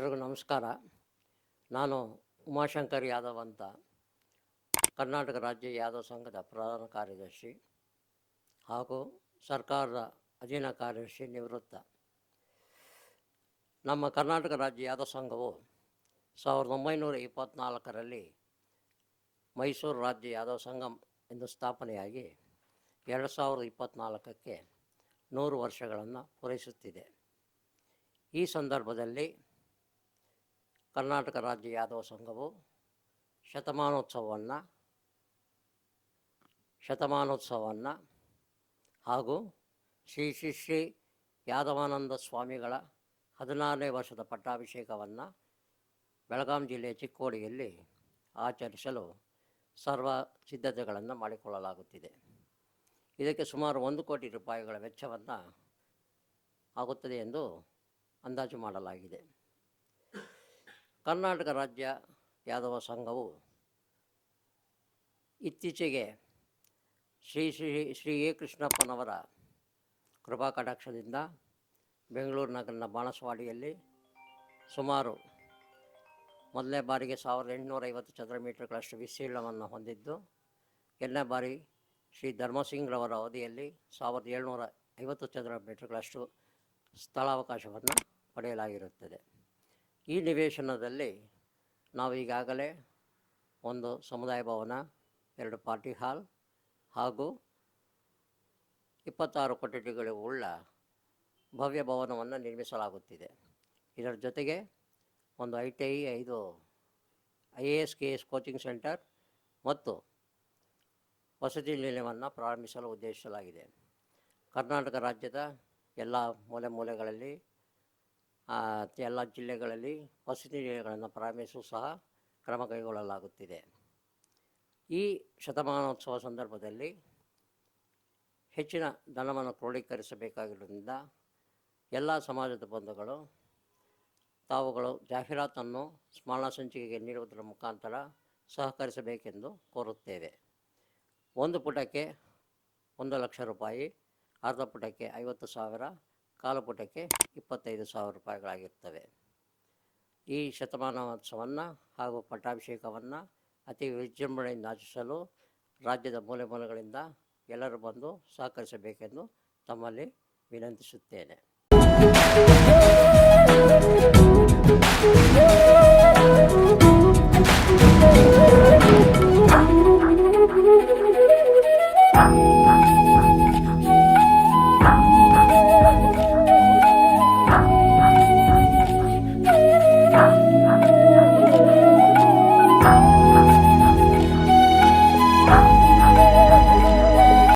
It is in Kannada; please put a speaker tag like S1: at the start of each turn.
S1: ಎಲ್ರಿಗೂ ನಮಸ್ಕಾರ. ನಾನು ಉಮಾಶಂಕರ್ ಯಾದವ್ ಅಂತ, ಕರ್ನಾಟಕ ರಾಜ್ಯ ಯಾದವ್ ಸಂಘದ ಪ್ರಧಾನ ಕಾರ್ಯದರ್ಶಿ ಹಾಗೂ ಸರ್ಕಾರದ ಅಧೀನ ಕಾರ್ಯದರ್ಶಿ ನಿವೃತ್ತ. ನಮ್ಮ ಕರ್ನಾಟಕ ರಾಜ್ಯ ಯಾದವ್ ಸಂಘವು 1924ರಲ್ಲಿ ಮೈಸೂರು ರಾಜ್ಯ ಯಾದವ್ ಸಂಘ ಎಂದು ಸ್ಥಾಪನೆಯಾಗಿ 2024ಕ್ಕೆ 100 ವರ್ಷಗಳನ್ನು ಪೂರೈಸುತ್ತಿದೆ. ಈ ಸಂದರ್ಭದಲ್ಲಿ ಕರ್ನಾಟಕ ರಾಜ್ಯ ಯಾದವ ಸಂಘವು ಶತಮಾನೋತ್ಸವವನ್ನು ಹಾಗೂ ಶ್ರೀ ಶ್ರೀ ಶ್ರೀ ಯಾದವಾನಂದ ಸ್ವಾಮಿಗಳ 16ನೇ ವರ್ಷದ ಪಟ್ಟಾಭಿಷೇಕವನ್ನು ಬೆಳಗಾಂ ಜಿಲ್ಲೆಯ ಚಿಕ್ಕೋಡಿಯಲ್ಲಿ ಆಚರಿಸಲು ಸರ್ವ ಸಿದ್ಧತೆಗಳನ್ನು ಮಾಡಿಕೊಳ್ಳಲಾಗುತ್ತಿದೆ. ಇದಕ್ಕೆ ಸುಮಾರು 1 ಕೋಟಿ ರೂಪಾಯಿಗಳ ವೆಚ್ಚವನ್ನು ಆಗುತ್ತದೆ ಎಂದು ಅಂದಾಜು ಮಾಡಲಾಗಿದೆ. ಕರ್ನಾಟಕ ರಾಜ್ಯ ಯಾದವ ಸಂಘವು ಇತ್ತೀಚೆಗೆ ಶ್ರೀ ಎ ಕೃಷ್ಣಪ್ಪನವರ ಕೃಪಾ ಕಟಾಕ್ಷದಿಂದ ಬೆಂಗಳೂರು ನಗರದ ಬಾಣಸವಾಡಿಯಲ್ಲಿ ಸುಮಾರು ಮೊದಲನೇ ಬಾರಿಗೆ 1850 ಚದರ ಮೀಟರ್ಗಳಷ್ಟು ವಿಸ್ತೀರ್ಣವನ್ನು ಹೊಂದಿದ್ದು, ಎರಡನೇ ಬಾರಿ ಶ್ರೀ ಧರ್ಮಸಿಂಗ್ರವರ ಅವಧಿಯಲ್ಲಿ 1750 ಚದರ ಮೀಟರ್ಗಳಷ್ಟು ಸ್ಥಳಾವಕಾಶವನ್ನು ಪಡೆಯಲಾಗಿರುತ್ತದೆ. ಈ ನಿವೇಶನದಲ್ಲಿ ನಾವು ಈಗಾಗಲೇ ಒಂದು ಸಮುದಾಯ ಭವನ, 2 ಪಾರ್ಟಿ ಹಾಲ್ ಹಾಗೂ 26 ಕೊಠಡಿಗಳು ಉಳ್ಳ ಭವ್ಯ ಭವನವನ್ನು ನಿರ್ಮಿಸಲಾಗುತ್ತಿದೆ. ಇದರ ಜೊತೆಗೆ ಒಂದು ITI, 5 IAS KS coaching centre ಮತ್ತು ವಸತಿ ನಿಲಯವನ್ನು ಪ್ರಾರಂಭಿಸಲು ಉದ್ದೇಶಿಸಲಾಗಿದೆ. ಕರ್ನಾಟಕ ರಾಜ್ಯದ ಎಲ್ಲ ಮೂಲೆಗಳಲ್ಲಿ ಎಲ್ಲ ಜಿಲ್ಲೆಗಳಲ್ಲಿ ವಸತಿ ನಿಲಯಗಳನ್ನು ಪ್ರಾರಂಭಿಸಲು ಸಹ ಕ್ರಮ ಕೈಗೊಳ್ಳಲಾಗುತ್ತಿದೆ. ಈ ಶತಮಾನೋತ್ಸವ ಸಂದರ್ಭದಲ್ಲಿ ಹೆಚ್ಚಿನ ಧನವನ್ನು ಕ್ರೋಢೀಕರಿಸಬೇಕಾಗಿರುವುದರಿಂದ ಎಲ್ಲ ಸಮಾಜದ ಬಂಧುಗಳು ತಾವುಗಳು ಜಾಹೀರಾತನ್ನು ಸ್ಮರಣ ಸಂಚಿಕೆಗೆ ನೀಡುವುದರ ಮುಖಾಂತರ ಸಹಕರಿಸಬೇಕೆಂದು ಕೋರುತ್ತೇವೆ. 1 ಪುಟಕ್ಕೆ 1 ಲಕ್ಷ ರೂಪಾಯಿ, ಅರ್ಧ ಪುಟಕ್ಕೆ 50,000, ಕಾಲು ಪುಟಕ್ಕೆ 25,000 ರೂಪಾಯಿಗಳಾಗಿರ್ತವೆ. ಈ ಶತಮಾನೋತ್ಸವವನ್ನು ಹಾಗೂ ಪಟ್ಟಾಭಿಷೇಕವನ್ನು ಅತಿ ವಿಜೃಂಭಣೆಯಿಂದ ಆಚರಿಸಲು ರಾಜ್ಯದ ಮೂಲೆಗಳಿಂದ ಎಲ್ಲರೂ ಬಂದು ಸಹಕರಿಸಬೇಕೆಂದು ತಮ್ಮಲ್ಲಿ ವಿನಂತಿಸುತ್ತೇನೆ.